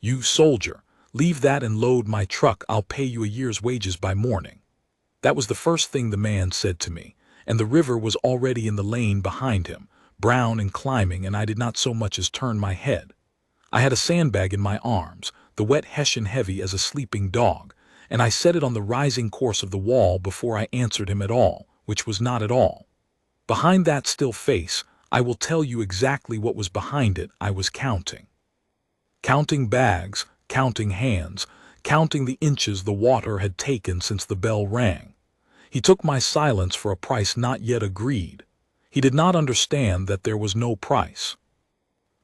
"You soldier, leave that and load my truck. I'll pay you a year's wages by morning." That was the first thing the man said to me, and the river was already in the lane behind him, brown and climbing, and I did not so much as turn my head. I had a sandbag in my arms, the wet Hessian heavy as a sleeping dog, and I set it on the rising course of the wall before I answered him at all, which was not at all. Behind that still face, I will tell you exactly what was behind it. I was counting. Counting bags, counting hands, counting the inches the water had taken since the bell rang. He took my silence for a price not yet agreed. He did not understand that there was no price.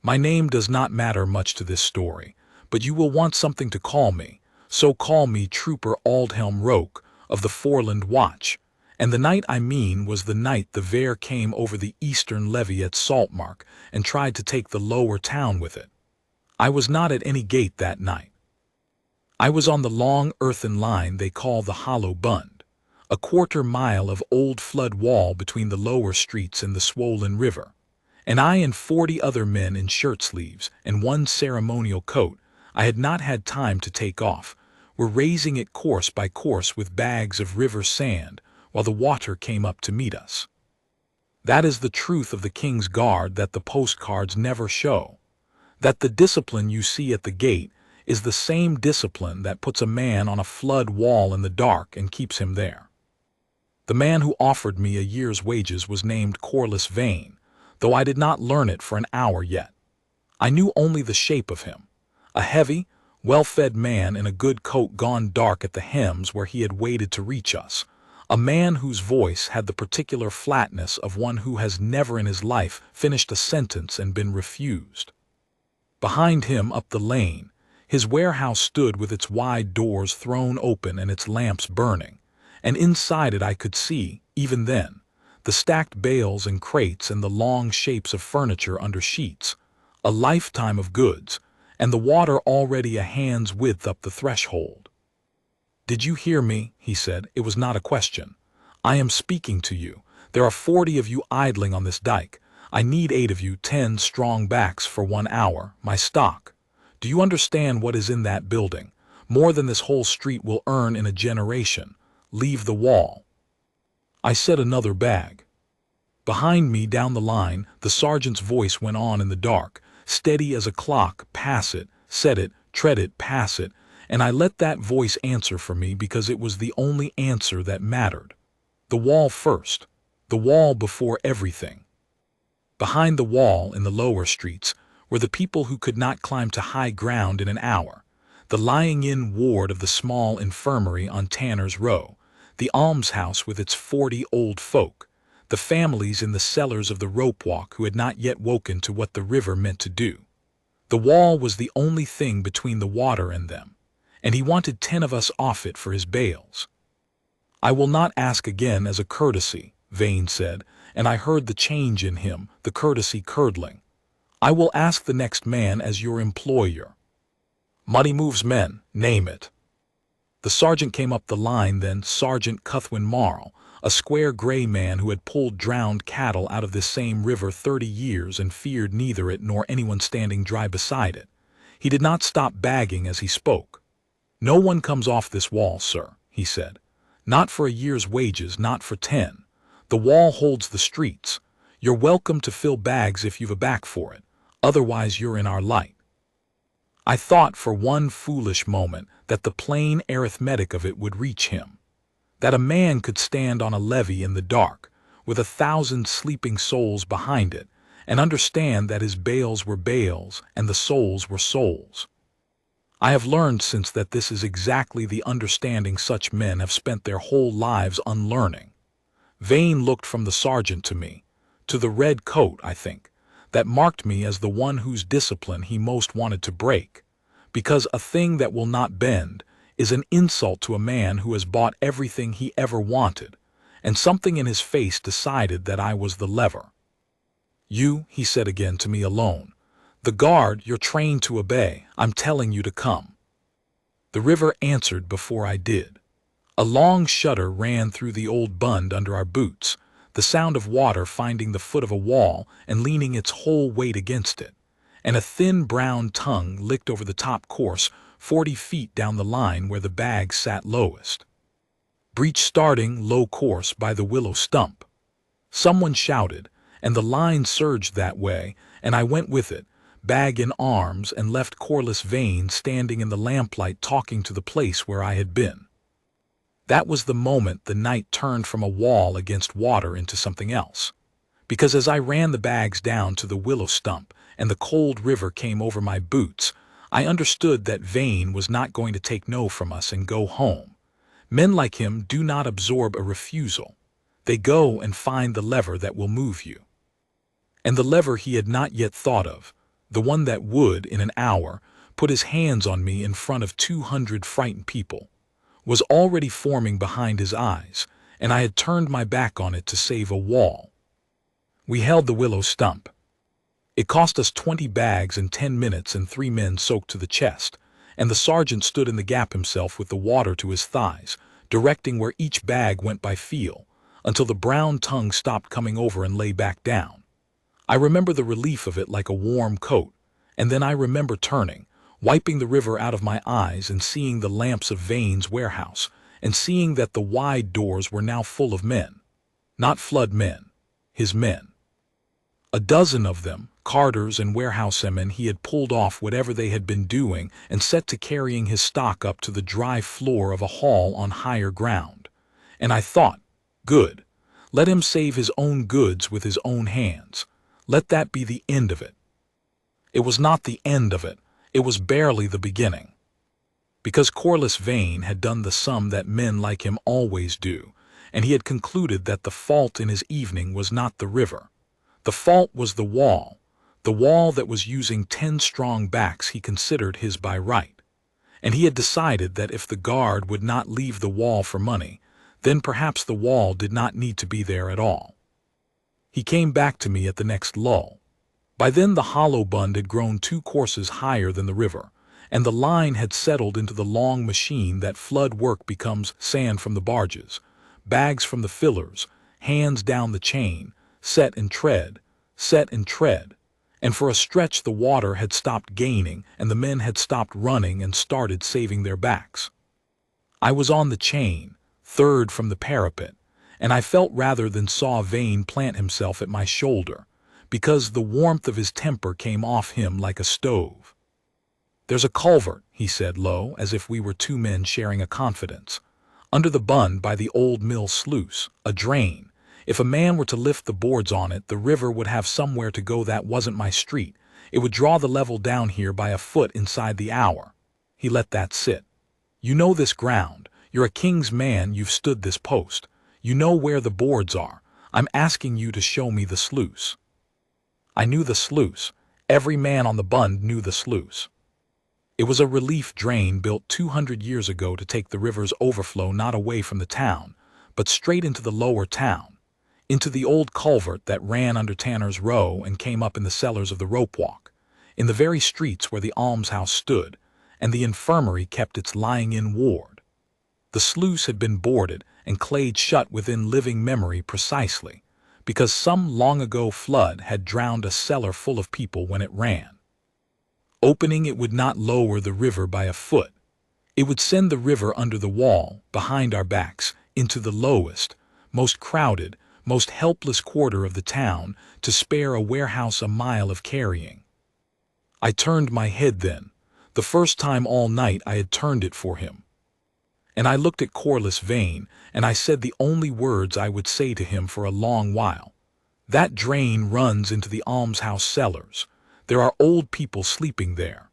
My name does not matter much to this story, but you will want something to call me, so call me Trooper Aldhelm Roke of the Foreland Watch. And the night I mean was the night the Vare came over the eastern levee at Saltmark and tried to take the lower town with it. I was not at any gate that night. I was on the long earthen line they call the Hollow Bund, a quarter-mile of old flood wall between the lower streets and the swollen river, and I and 40 other men in shirt-sleeves and one ceremonial coat I had not had time to take off, were raising it course by course with bags of river sand while the water came up to meet us. That is the truth of the King's Guard that the postcards never show, that the discipline you see at the gate is the same discipline that puts a man on a flood wall in the dark and keeps him there. The man who offered me a year's wages was named Corliss Vane, though I did not learn it for an hour yet. I knew only the shape of him, a heavy, well-fed man in a good coat gone dark at the hems where he had waited to reach us, a man whose voice had the particular flatness of one who has never in his life finished a sentence and been refused. Behind him, up the lane, his warehouse stood with its wide doors thrown open and its lamps burning, and inside it I could see, even then, the stacked bales and crates and the long shapes of furniture under sheets, a lifetime of goods, and the water already a hand's width up the threshold. "Did you hear me?" he said. "It was not a question. I am speaking to you. There are 40 of you idling on this dike. I need 8 of you, 10 strong backs for 1 hour, my stock. Do you understand what is in that building? More than this whole street will earn in a generation. Leave the wall." I said another bag. Behind me down the line, the sergeant's voice went on in the dark, steady as a clock. "Pass it, set it, tread it, pass it," and I let that voice answer for me because it was the only answer that mattered. The wall first, the wall before everything. Behind the wall, in the lower streets, were the people who could not climb to high ground in an hour, the lying-in ward of the small infirmary on Tanner's Row, the almshouse with its 40 old folk, the families in the cellars of the rope walk who had not yet woken to what the river meant to do. The wall was the only thing between the water and them, and he wanted 10 of us off it for his bales. "I will not ask again as a courtesy," Vane said, and I heard the change in him, the courtesy curdling. "I will ask the next man as your employer. Money moves men, name it." The sergeant came up the line then, Sergeant Cuthwin Marl, a square gray man who had pulled drowned cattle out of this same river 30 years and feared neither it nor anyone standing dry beside it. He did not stop bagging as he spoke. "No one comes off this wall, sir," he said. "Not for a year's wages, not for 10. The wall holds the streets. You're welcome to fill bags if you've a back for it. Otherwise you're in our light." I thought for one foolish moment that the plain arithmetic of it would reach him, that a man could stand on a levee in the dark, with 1,000 sleeping souls behind it, and understand that his bales were bales and the souls were souls. I have learned since that this is exactly the understanding such men have spent their whole lives unlearning. Vane looked from the sergeant to me, to the red coat, I think, that marked me as the one whose discipline he most wanted to break, because a thing that will not bend is an insult to a man who has bought everything he ever wanted, and something in his face decided that I was the lever. "You," he said again to me alone, "the guard, you're trained to obey. I'm telling you to come." The river answered before I did. A long shudder ran through the old bund under our boots, the sound of water finding the foot of a wall and leaning its whole weight against it, and a thin brown tongue licked over the top course 40 feet down the line where the bags sat lowest. Breach starting low course by the willow stump. Someone shouted, and the line surged that way, and I went with it, bag in arms, and left Corliss Vane standing in the lamplight talking to the place where I had been. That was the moment the night turned from a wall against water into something else. Because as I ran the bags down to the willow stump and the cold river came over my boots, I understood that Vane was not going to take no from us and go home. Men like him do not absorb a refusal. They go and find the lever that will move you. And the lever he had not yet thought of, the one that would, in an hour, put his hands on me in front of 200 frightened people, was already forming behind his eyes, and I had turned my back on it to save a wall. We held the willow stump. It cost us 20 bags in 10 minutes and 3 men soaked to the chest, and the sergeant stood in the gap himself with the water to his thighs, directing where each bag went by feel, until the brown tongue stopped coming over and lay back down. I remember the relief of it like a warm coat, and then I remember turning, wiping the river out of my eyes and seeing the lamps of Vane's warehouse, and seeing that the wide doors were now full of men. Not flood men, his men. A dozen of them, carters and warehousemen. He had pulled off whatever they had been doing and set to carrying his stock up to the dry floor of a hall on higher ground. And I thought, good, let him save his own goods with his own hands. Let that be the end of it. It was not the end of it. It was barely the beginning. Because Corliss Vane had done the sum that men like him always do, and he had concluded that the fault in his evening was not the river. The fault was the wall that was using 10 strong backs he considered his by right. And he had decided that if the guard would not leave the wall for money, then perhaps the wall did not need to be there at all. He came back to me at the next lull. By then the hollow bund had grown 2 courses higher than the river, and the line had settled into the long machine that flood work becomes sand from the barges, bags from the fillers, hands down the chain, set and tread, and for a stretch the water had stopped gaining and the men had stopped running and started saving their backs. I was on the chain, third from the parapet, and I felt rather than saw Vane plant himself at my shoulder, because the warmth of his temper came off him like a stove. "There's a culvert," he said low, as if we were 2 men sharing a confidence. "Under the bund by the old mill sluice, a drain. If a man were to lift the boards on it, the river would have somewhere to go. That wasn't my street. It would draw the level down here by a foot inside the hour." He let that sit. "You know this ground. You're a king's man. You've stood this post. You know where the boards are. I'm asking you to show me the sluice." I knew the sluice. Every man on the bund knew the sluice. It was a relief drain built 200 years ago to take the river's overflow not away from the town, but straight into the lower town, into the old culvert that ran under Tanner's Row and came up in the cellars of the rope walk, in the very streets where the almshouse stood, and the infirmary kept its lying-in ward. The sluice had been boarded and clayed shut within living memory precisely, because some long-ago flood had drowned a cellar full of people when it ran. Opening it would not lower the river by a foot. It would send the river under the wall, behind our backs, into the lowest, most crowded, most helpless quarter of the town, to spare a warehouse a mile of carrying. I turned my head then, the first time all night I had turned it for him. And I looked at Corliss Vane, and I said the only words I would say to him for a long while. "That drain runs into the almshouse cellars. There are old people sleeping there."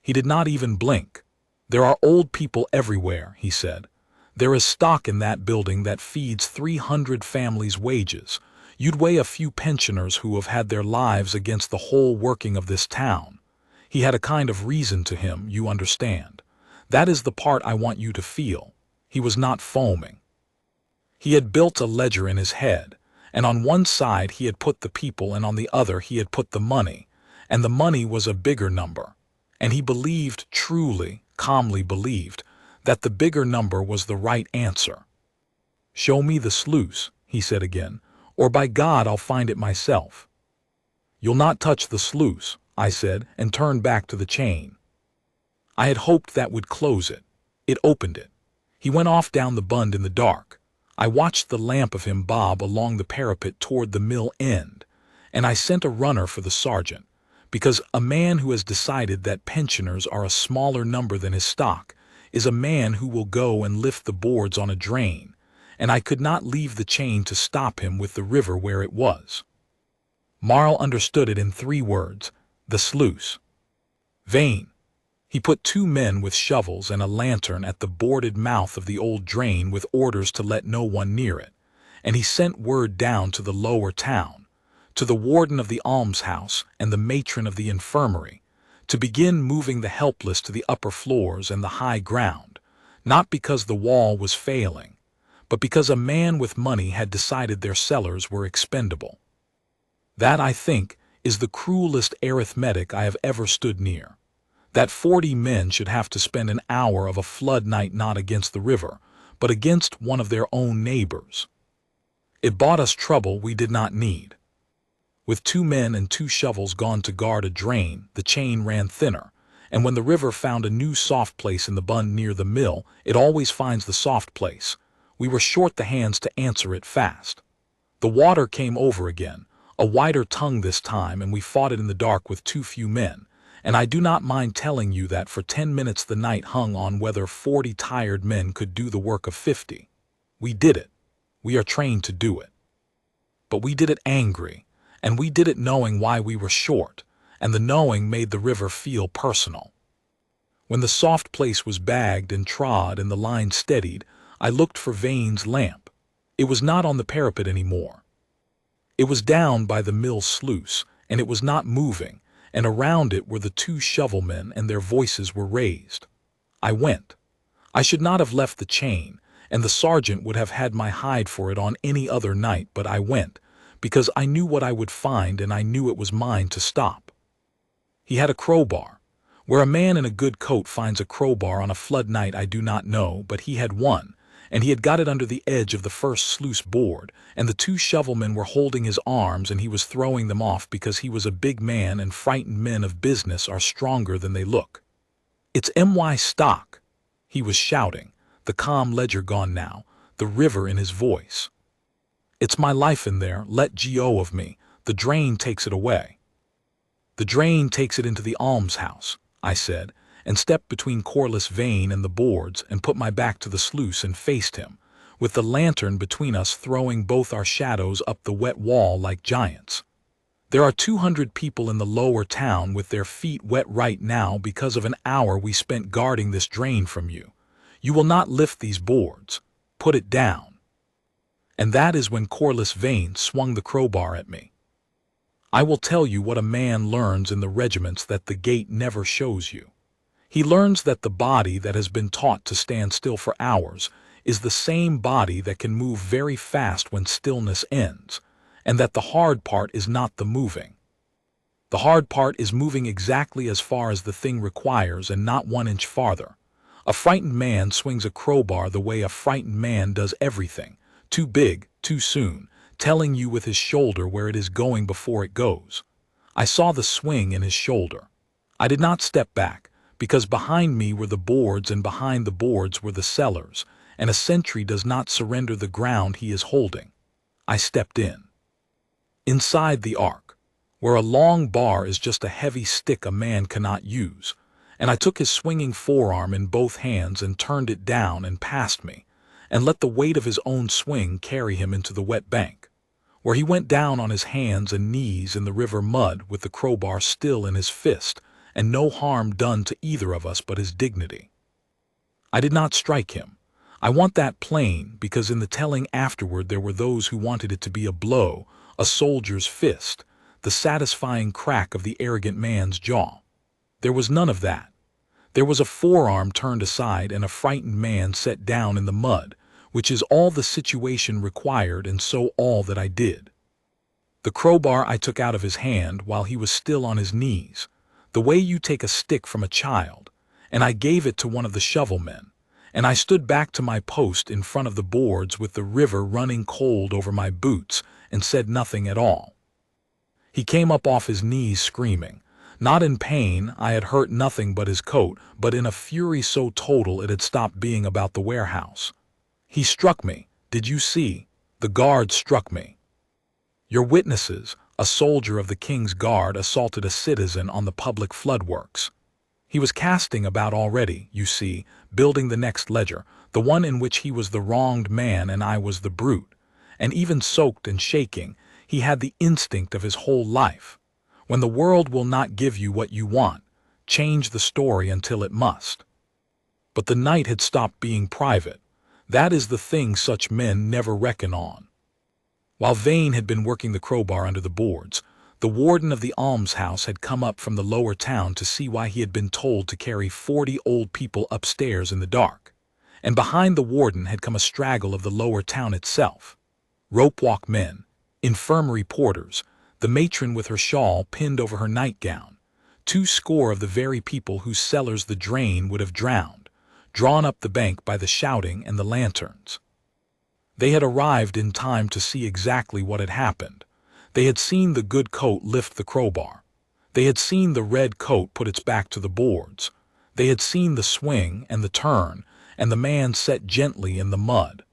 He did not even blink. "There are old people everywhere," he said. "There is stock in that building that feeds 300 families' wages. You'd weigh a few pensioners who have had their lives against the whole working of this town." He had a kind of reason to him, you understand. That is the part I want you to feel. He was not foaming. He had built a ledger in his head, and on one side he had put the people and on the other he had put the money, and the money was a bigger number, and he believed, truly, calmly believed, that the bigger number was the right answer. "Show me the sluice," he said again, "or by God I'll find it myself." "You'll not touch the sluice. I said, and turned back to the chain. I had hoped that would close it. It opened it. He went off down the bund in the dark. I watched the lamp of him bob along the parapet toward the mill end, and I sent a runner for the sergeant, because a man who has decided that pensioners are a smaller number than his stock is a man who will go and lift the boards on a drain, and I could not leave the chain to stop him with the river where it was. Marl understood it in 3 words: the sluice. Vane. He put 2 men with shovels and a lantern at the boarded mouth of the old drain with orders to let no one near it, and he sent word down to the lower town, to the warden of the almshouse and the matron of the infirmary, to begin moving the helpless to the upper floors and the high ground, not because the wall was failing, but because a man with money had decided their cellars were expendable. That, I think, is the cruelest arithmetic I have ever stood near. That 40 men should have to spend an hour of a flood night not against the river, but against one of their own neighbors. It bought us trouble we did not need. With 2 men and 2 shovels gone to guard a drain, the chain ran thinner, and when the river found a new soft place in the bund near the mill, it always finds the soft place. We were short the hands to answer it fast. The water came over again, a wider tongue this time, and we fought it in the dark with too few men. And I do not mind telling you that for 10 minutes the night hung on whether 40 tired men could do the work of 50. We did it. We are trained to do it. But we did it angry, and we did it knowing why we were short, and the knowing made the river feel personal. When the soft place was bagged and trod and the line steadied, I looked for Vane's lamp. It was not on the parapet anymore. It was down by the mill sluice, and it was not moving, and around it were the 2 shovelmen, and their voices were raised. I went. I should not have left the chain, and the sergeant would have had my hide for it on any other night, but I went, because I knew what I would find, and I knew it was mine to stop. He had a crowbar. Where a man in a good coat finds a crowbar on a flood night I do not know, but he had one, and he had got it under the edge of the first sluice board, and the 2 shovelmen were holding his arms, and he was throwing them off because he was a big man, and frightened men of business are stronger than they look. "It's my stock," he was shouting, the calm ledger gone now, the river in his voice. "It's my life in there, let go of me, the drain takes it away." "The drain takes it into the almshouse," I said, and stepped between Corliss Vane and the boards and put my back to the sluice and faced him, with the lantern between us throwing both our shadows up the wet wall like giants. "There are 200 people in the lower town with their feet wet right now because of an hour we spent guarding this drain from you. You will not lift these boards. Put it down." And that is when Corliss Vane swung the crowbar at me. I will tell you what a man learns in the regiments that the gate never shows you. He learns that the body that has been taught to stand still for hours is the same body that can move very fast when stillness ends, and that the hard part is not the moving. The hard part is moving exactly as far as the thing requires and not 1 inch farther. A frightened man swings a crowbar the way a frightened man does everything, too big, too soon, telling you with his shoulder where it is going before it goes. I saw the swing in his shoulder. I did not step back, because behind me were the boards and behind the boards were the cellars, and a sentry does not surrender the ground he is holding. I stepped in. Inside the ark, where a long bar is just a heavy stick a man cannot use, and I took his swinging forearm in both hands and turned it down and past me, and let the weight of his own swing carry him into the wet bank, where he went down on his hands and knees in the river mud with the crowbar still in his fist, and no harm done to either of us but his dignity. I did not strike him. I want that plain, because in the telling afterward there were those who wanted it to be a blow, a soldier's fist, the satisfying crack of the arrogant man's jaw. There was none of that. There was a forearm turned aside and a frightened man set down in the mud, which is all the situation required, and so all that I did. The crowbar I took out of his hand while he was still on his knees, the way you take a stick from a child, and I gave it to one of the shovelmen, and I stood back to my post in front of the boards with the river running cold over my boots and said nothing at all. He came up off his knees screaming, Not in pain, I had hurt nothing but his coat, but in a fury so total it had stopped being about the warehouse. He struck me. Did you see? The guard struck me. Your witnesses, a soldier of the King's Guard, assaulted a citizen on the public floodworks. He was casting about already, you see, building the next ledger, the one in which he was the wronged man and I was the brute. And even soaked and shaking, he had the instinct of his whole life. When the world will not give you what you want, change the story until it must. But the night had stopped being private. That is the thing such men never reckon on. While Vane had been working the crowbar under the boards, the warden of the almshouse had come up from the lower town to see why he had been told to carry 40 old people upstairs in the dark. And behind the warden had come a straggle of the lower town itself. Rope-walk men, infirmary porters, the matron with her shawl pinned over her nightgown, 2 score of the very people whose cellars the drain would have drowned, drawn up the bank by the shouting and the lanterns. They had arrived in time to see exactly what had happened. They had seen the good coat lift the crowbar. They had seen the red coat put its back to the boards. They had seen the swing and the turn, and the man set gently in the mud.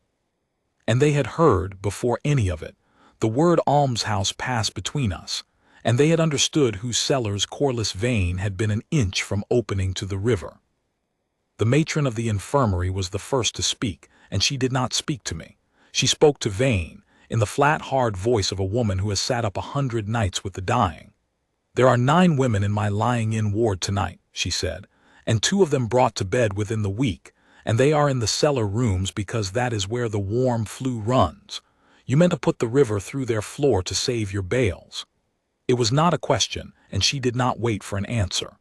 And they had heard, before any of it, the word almshouse pass between us, and they had understood whose cellar's coreless vein had been an inch from opening to the river. The matron of the infirmary was the first to speak, and she did not speak to me. She spoke to Vane, in the flat, hard voice of a woman who has sat up 100 nights with the dying. There are 9 women in my lying-in ward tonight, she said, and 2 of them brought to bed within the week, and they are in the cellar rooms because that is where the warm flue runs. You meant to put the river through their floor to save your bales. It was not a question, and she did not wait for an answer.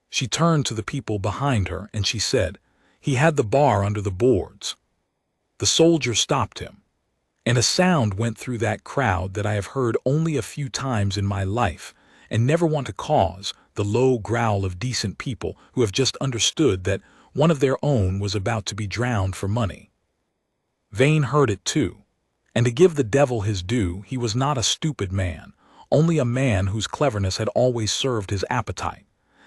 She turned to the people behind her, and she said, "He had the bar under the boards." The soldier stopped him, and a sound went through that crowd that I have heard only a few times in my life, and never want to cause, the low growl of decent people who have just understood that one of their own was about to be drowned for money. Vane heard it too, and to give the devil his due, he was not a stupid man, only a man whose cleverness had always served his appetite,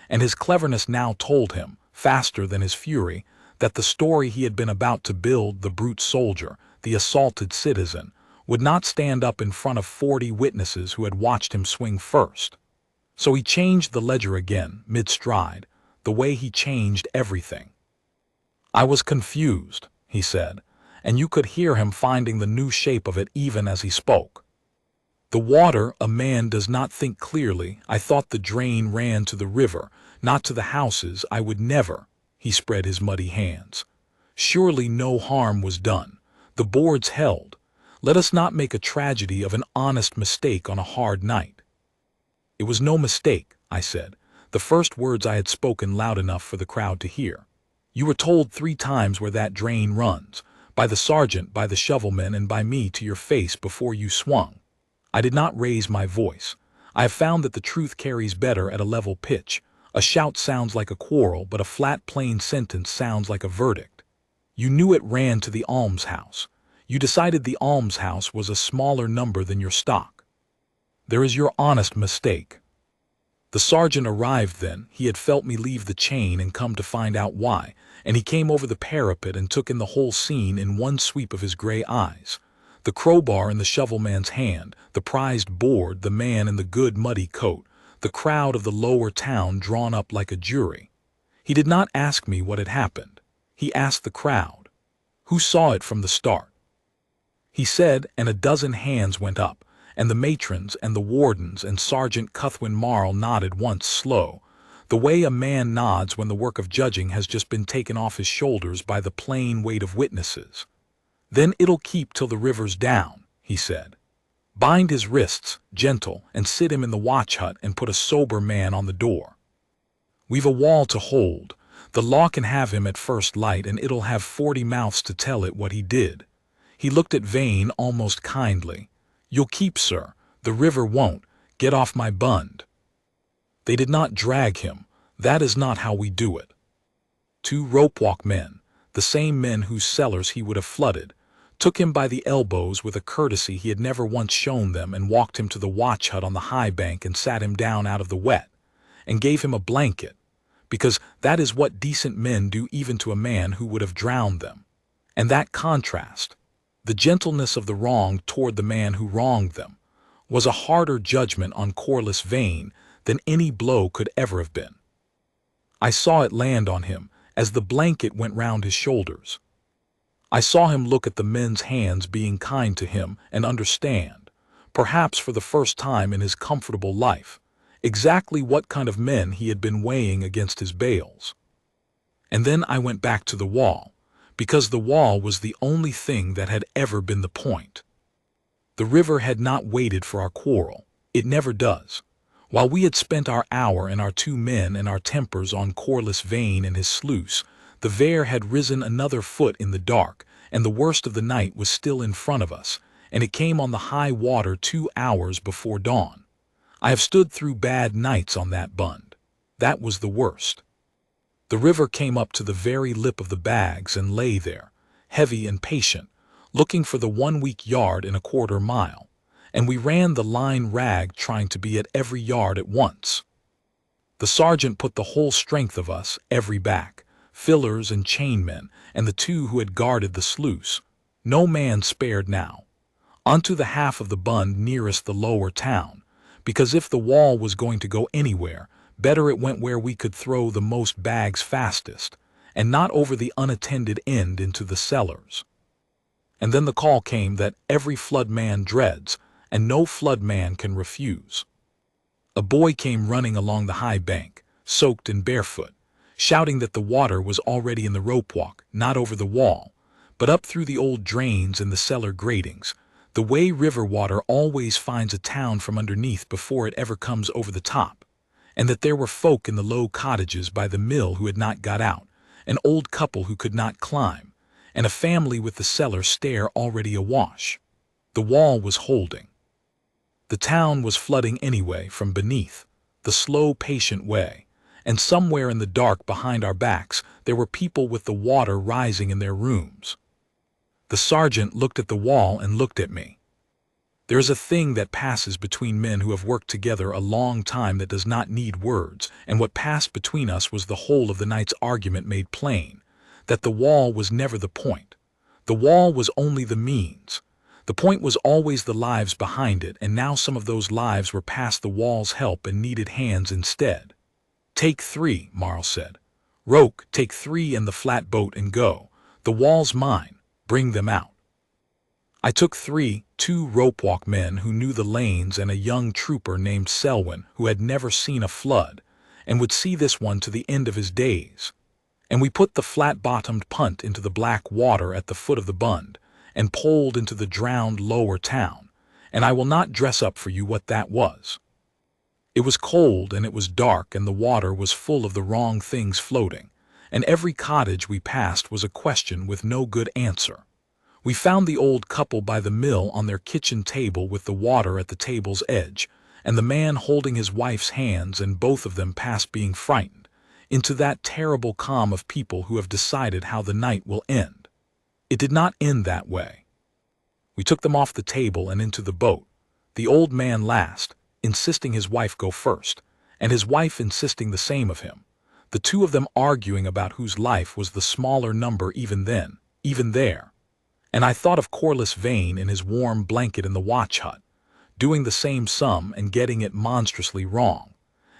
and his cleverness now told him, faster than his fury, that the story he had been about to build, the brute soldier, the assaulted citizen, would not stand up in front of 40 witnesses who had watched him swing first. So he changed the ledger again, mid-stride, the way he changed everything. I was confused, he said, and you could hear him finding the new shape of it even as he spoke. The water, a man does not think clearly. I thought the drain ran to the river, not to the houses. I would never. He spread his muddy hands. Surely no harm was done. The boards held. Let us not make a tragedy of an honest mistake on a hard night. It was no mistake, I said, the first words I had spoken loud enough for the crowd to hear. You were told 3 times where that drain runs, by the sergeant, by the shovelman, and by me to your face before you swung. I did not raise my voice. I have found that the truth carries better at a level pitch. A shout sounds like a quarrel, but a flat, plain sentence sounds like a verdict. You knew it ran to the almshouse. You decided the almshouse was a smaller number than your stock. There is your honest mistake. The sergeant arrived then. He had felt me leave the chain and come to find out why, and he came over the parapet and took in the whole scene in one sweep of his gray eyes. The crowbar in the shovelman's hand, the prized board, the man in the good muddy coat, the crowd of the lower town drawn up like a jury. He did not ask me what had happened. He asked the crowd, who saw it from the start. He said, and a dozen hands went up, and the matrons and the wardens and Sergeant Cuthwin Marl nodded once slow, the way a man nods when the work of judging has just been taken off his shoulders by the plain weight of witnesses. Then it'll keep till the river's down, he said. Bind his wrists, gentle, and sit him in the watch hut and put a sober man on the door. We've a wall to hold. The law can have him at first light, and it'll have 40 mouths to tell it what he did. He looked at Vane almost kindly. You'll keep, sir. The river won't. Get off my bund. They did not drag him. That is not how we do it. 2 rope-walk men, the same men whose cellars he would have flooded, took him by the elbows with a courtesy he had never once shown them and walked him to the watch hut on the high bank and sat him down out of the wet. and gave him a blanket, because that is what decent men do even to a man who would have drowned them. And that contrast, the gentleness of the wronged toward the man who wronged them, was a harder judgment on Corliss Vane than any blow could ever have been. I saw it land on him as the blanket went round his shoulders. I saw him look at the men's hands being kind to him and understand, perhaps for the first time in his comfortable life, exactly what kind of men he had been weighing against his bales. And then I went back to the wall, because the wall was the only thing that had ever been the point. The river had not waited for our quarrel. It never does. While we had spent our hour and our 2 men and our tempers on Corliss Vane and his sluice, the Vare had risen another foot in the dark, and the worst of the night was still in front of us, and it came on the high water 2 hours before dawn. I have stood through bad nights on that bund. That was the worst. The river came up to the very lip of the bags and lay there, heavy and patient, looking for the 1 week yard in a quarter-mile, and we ran the line rag trying to be at every yard at once. The sergeant put the whole strength of us, every back, fillers and chainmen, and the 2 who had guarded the sluice. No man spared now. Onto the half of the bund nearest the lower town, because if the wall was going to go anywhere, better it went where we could throw the most bags fastest, and not over the unattended end into the cellars. And then the call came that every flood man dreads, and no flood man can refuse. A boy came running along the high bank, soaked and barefoot, shouting that the water was already in the rope walk, not over the wall, but up through the old drains and the cellar gratings, the way river water always finds a town from underneath before it ever comes over the top, and that there were folk in the low cottages by the mill who had not got out, an old couple who could not climb, and a family with the cellar stair already awash. The wall was holding. The town was flooding anyway from beneath, the slow, patient way, and somewhere in the dark behind our backs there were people with the water rising in their rooms. The sergeant looked at the wall and looked at me. There is a thing that passes between men who have worked together a long time that does not need words, and what passed between us was the whole of the night's argument made plain, that the wall was never the point. The wall was only the means. The point was always the lives behind it, and now some of those lives were past the wall's help and needed hands instead. "Take 3, Marl said. "Roke, take 3 and the flat boat and go. The wall's mine. Bring them out." I took 3, 2 rope-walk men who knew the lanes and a young trooper named Selwyn who had never seen a flood, and would see this one to the end of his days. And we put the flat-bottomed punt into the black water at the foot of the bund, and poled into the drowned lower town, and I will not dress up for you what that was. It was cold and it was dark and the water was full of the wrong things floating, and every cottage we passed was a question with no good answer. We found the old couple by the mill on their kitchen table with the water at the table's edge, and the man holding his wife's hands, and both of them past being frightened, into that terrible calm of people who have decided how the night will end. It did not end that way. We took them off the table and into the boat, the old man last, insisting his wife go first, and his wife insisting the same of him, the 2 of them arguing about whose life was the smaller number even then, even there. And I thought of Corliss Vane in his warm blanket in the watch hut, doing the same sum and getting it monstrously wrong,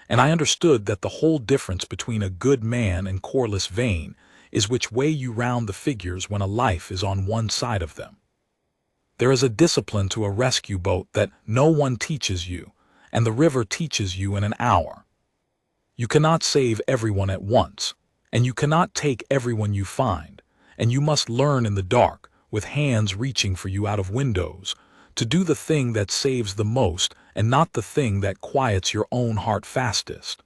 and I understood that the whole difference between a good man and Corliss Vane is which way you round the figures when a life is on one side of them. There is a discipline to a rescue boat that no one teaches you, and the river teaches you in an hour. You cannot save everyone at once, and you cannot take everyone you find, and you must learn in the dark, with hands reaching for you out of windows, to do the thing that saves the most and not the thing that quiets your own heart fastest.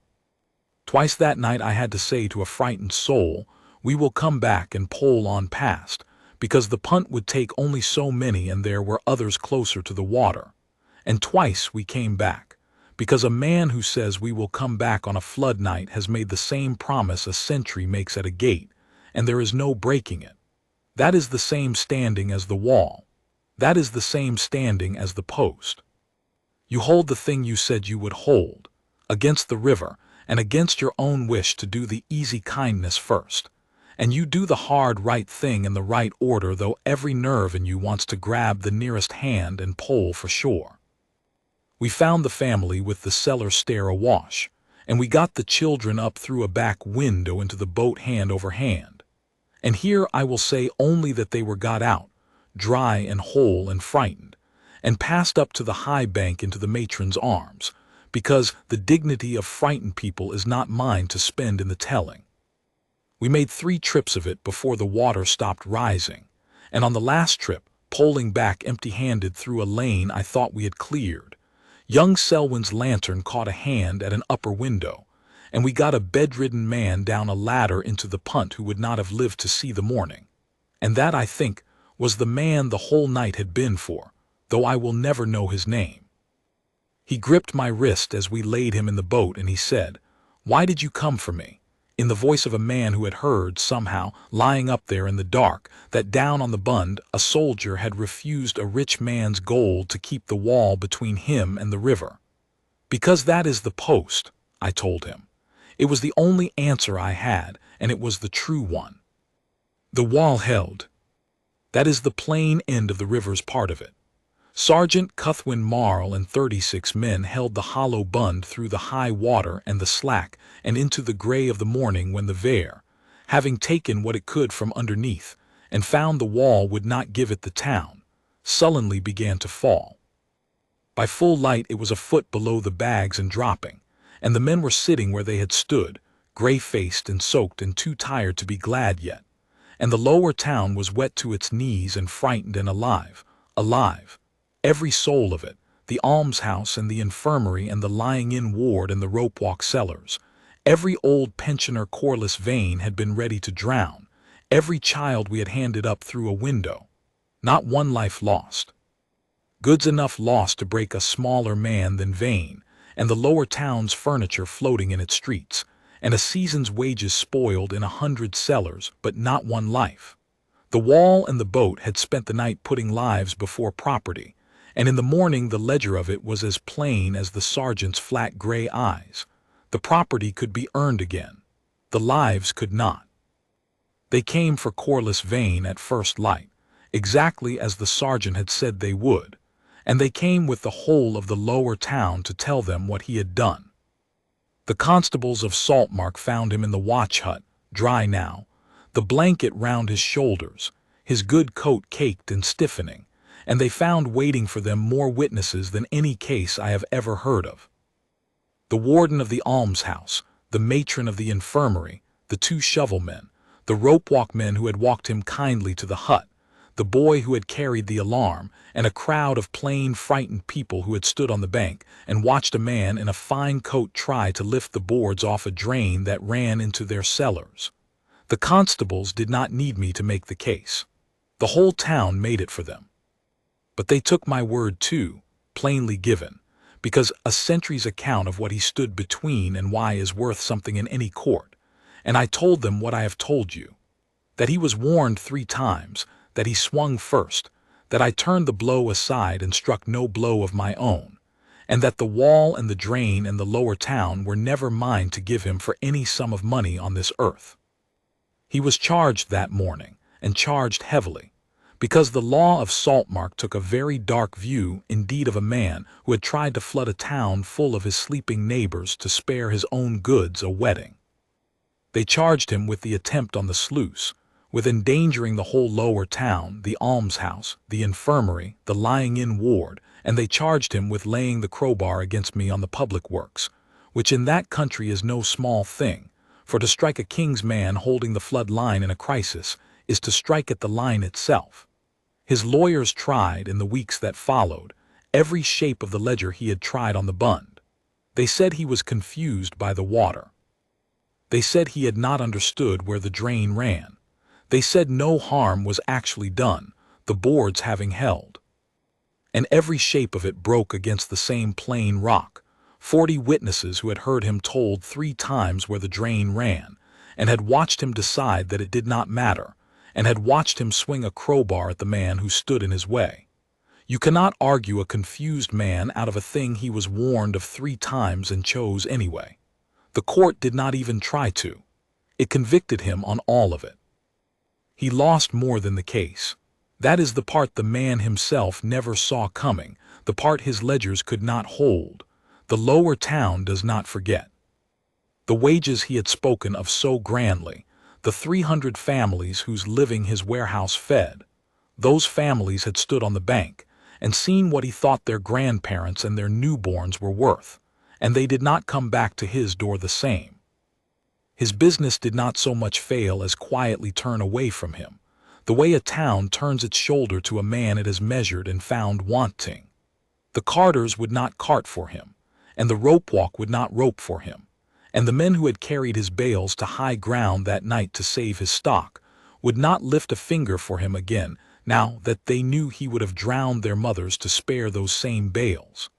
Twice that night I had to say to a frightened soul, "We will come back and pole on past," because the punt would take only so many and there were others closer to the water. And twice we came back, because a man who says we will come back on a flood night has made the same promise a sentry makes at a gate, and there is no breaking it. That is the same standing as the wall. That is the same standing as the post. You hold the thing you said you would hold, against the river, and against your own wish to do the easy kindness first. And you do the hard right thing in the right order, though every nerve in you wants to grab the nearest hand and pole for shore. We found the family with the cellar stair awash, and we got the children up through a back window into the boat hand over hand. And here I will say only that they were got out, dry and whole and frightened, and passed up to the high bank into the matron's arms, because the dignity of frightened people is not mine to spend in the telling. We made 3 trips of it before the water stopped rising, and on the last trip, poling back empty-handed through a lane I thought we had cleared, young Selwyn's lantern caught a hand at an upper window, and we got a bedridden man down a ladder into the punt who would not have lived to see the morning. And that, I think, was the man the whole night had been for, though I will never know his name. He gripped my wrist as we laid him in the boat, and he said, "Why did you come for me?" in the voice of a man who had heard, somehow, lying up there in the dark, that down on the Bund a soldier had refused a rich man's gold to keep the wall between him and the river. "Because that is the post," I told him. It was the only answer I had, and it was the true one. The wall held. That is the plain end of the river's part of it. Sergeant Cuthwin Marl and 36 men held the hollow Bund through the high water and the slack and into the gray of the morning, when the Vare, having taken what it could from underneath, and found the wall would not give it the town, sullenly began to fall. By full light it was a foot below the bags and dropping, and the men were sitting where they had stood, gray-faced and soaked and too tired to be glad yet, and the lower town was wet to its knees and frightened and alive, every soul of it, the almshouse and the infirmary and the lying-in ward and the rope-walk cellars. Every old pensioner Corliss Vane had been ready to drown, every child we had handed up through a window. Not one life lost. Goods enough lost to break a smaller man than Vane, and the lower town's furniture floating in its streets, and a season's wages spoiled in 100 cellars, but not one life. The wall and the boat had spent the night putting lives before property, and in the morning the ledger of it was as plain as the sergeant's flat gray eyes. The property could be earned again. The lives could not. They came for Corliss Vane at first light, exactly as the sergeant had said they would, and they came with the whole of the lower town to tell them what he had done. The constables of Saltmark found him in the watch hut, dry now, the blanket round his shoulders, his good coat caked and stiffening, and they found waiting for them more witnesses than any case I have ever heard of. The warden of the almshouse, the matron of the infirmary, the 2 shovelmen, the rope-walk men who had walked him kindly to the hut, the boy who had carried the alarm, and a crowd of plain, frightened people who had stood on the bank and watched a man in a fine coat try to lift the boards off a drain that ran into their cellars. The constables did not need me to make the case. The whole town made it for them. But they took my word too, plainly given, because a sentry's account of what he stood between and why is worth something in any court, and I told them what I have told you, that he was warned 3 times, that he swung first, that I turned the blow aside and struck no blow of my own, and that the wall and the drain and the lower town were never mine to give him for any sum of money on this earth. He was charged that morning, and charged heavily, because the law of Saltmark took a very dark view indeed of a man who had tried to flood a town full of his sleeping neighbors to spare his own goods a wetting. They charged him with the attempt on the sluice, with endangering the whole lower town, the almshouse, the infirmary, the lying-in ward, and they charged him with laying the crowbar against me on the public works, which in that country is no small thing, for to strike a king's man holding the flood line in a crisis is to strike at the line itself. His lawyers tried, in the weeks that followed, every shape of the ledger he had tried on the Bund. They said he was confused by the water. They said he had not understood where the drain ran. They said no harm was actually done, the boards having held. And every shape of it broke against the same plain rock. 40 witnesses who had heard him told 3 times where the drain ran, and had watched him decide that it did not matter, and had watched him swing a crowbar at the man who stood in his way. You cannot argue a confused man out of a thing he was warned of 3 times and chose anyway. The court did not even try to. It convicted him on all of it. He lost more than the case. That is the part the man himself never saw coming, the part his ledgers could not hold. The lower town does not forget. The wages he had spoken of so grandly, the 300 families whose living his warehouse fed, those families had stood on the bank and seen what he thought their grandparents and their newborns were worth, and they did not come back to his door the same. His business did not so much fail as quietly turn away from him, the way a town turns its shoulder to a man it has measured and found wanting. The carters would not cart for him, and the rope walk would not rope for him, and the men who had carried his bales to high ground that night to save his stock would not lift a finger for him again, now that they knew he would have drowned their mothers to spare those same bales.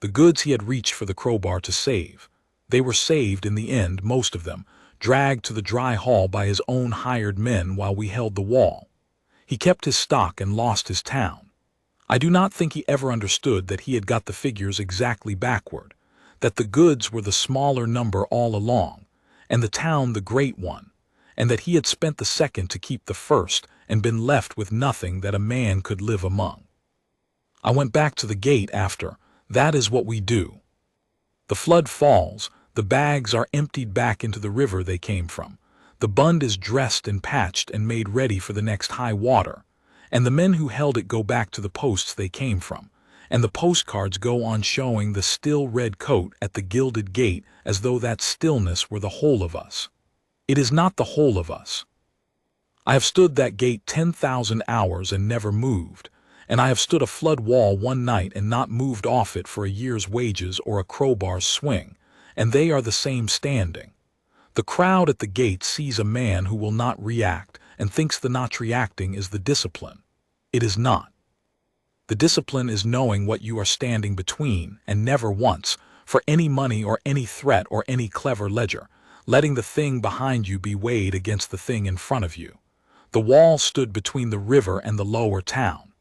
The goods he had reached for the crowbar to save, they were saved in the end, most of them, dragged to the dry hall by his own hired men while we held the wall. He kept his stock and lost his town. I do not think he ever understood that he had got the figures exactly backward, that the goods were the smaller number all along, and the town the great one, and that he had spent the second to keep the first and been left with nothing that a man could live among. I went back to the gate after. That is what we do. The flood falls, the bags are emptied back into the river they came from, the bund is dressed and patched and made ready for the next high water, and the men who held it go back to the posts they came from, and the postcards go on showing the still red coat at the gilded gate as though that stillness were the whole of us. It is not the whole of us. I have stood that gate 10,000 hours and never moved, and I have stood a flood wall one night and not moved off it for a year's wages or a crowbar's swing, and they are the same standing. The crowd at the gate sees a man who will not react and thinks the not reacting is the discipline. It is not. The discipline is knowing what you are standing between, and never once, for any money or any threat or any clever ledger, letting the thing behind you be weighed against the thing in front of you. The wall stood between the river and the lower town.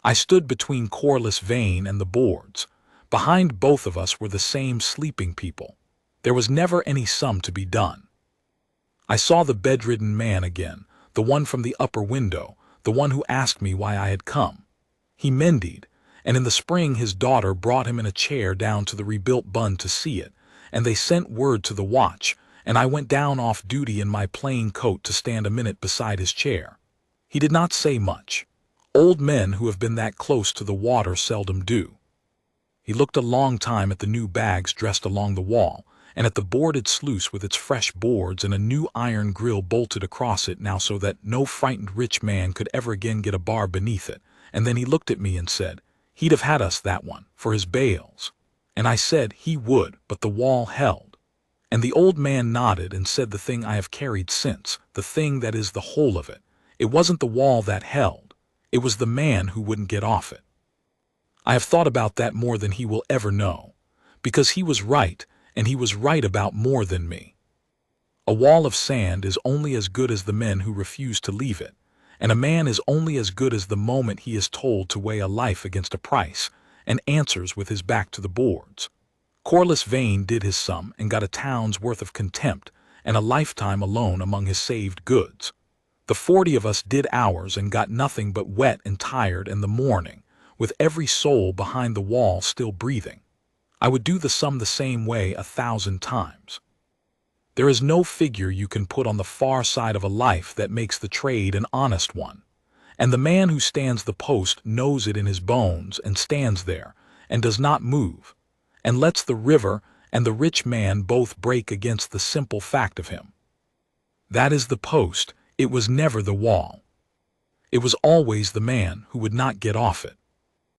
I stood between Corliss Vane and the boards. Behind both of us were the same sleeping people. There was never any sum to be done. I saw the bedridden man again, the one from the upper window, the one who asked me why I had come. He mended, and in the spring his daughter brought him in a chair down to the rebuilt bund to see it, and they sent word to the watch, and I went down off duty in my plain coat to stand a minute beside his chair. He did not say much. Old men who have been that close to the water seldom do. He looked a long time at the new bags dressed along the wall, and at the boarded sluice with its fresh boards and a new iron grill bolted across it now so that no frightened rich man could ever again get a bar beneath it, and then he looked at me and said, he'd have had us that one, for his bales. And I said he would, but the wall held. And the old man nodded and said the thing I have carried since, the thing that is the whole of it. It wasn't the wall that held. It was the man who wouldn't get off it. I have thought about that more than he will ever know, because he was right, and he was right about more than me. A wall of sand is only as good as the men who refuse to leave it, and a man is only as good as the moment he is told to weigh a life against a price, and answers with his back to the boards. Corliss Vane did his sum and got a town's worth of contempt, and a lifetime alone among his saved goods. The 40 of us did ours and got nothing but wet and tired in the morning, with every soul behind the wall still breathing. I would do the sum the same way 1,000 times. There is no figure you can put on the far side of a life that makes the trade an honest one, and the man who stands the post knows it in his bones and stands there, and does not move, and lets the river and the rich man both break against the simple fact of him. That is the post. It was never the wall. It was always the man who would not get off it.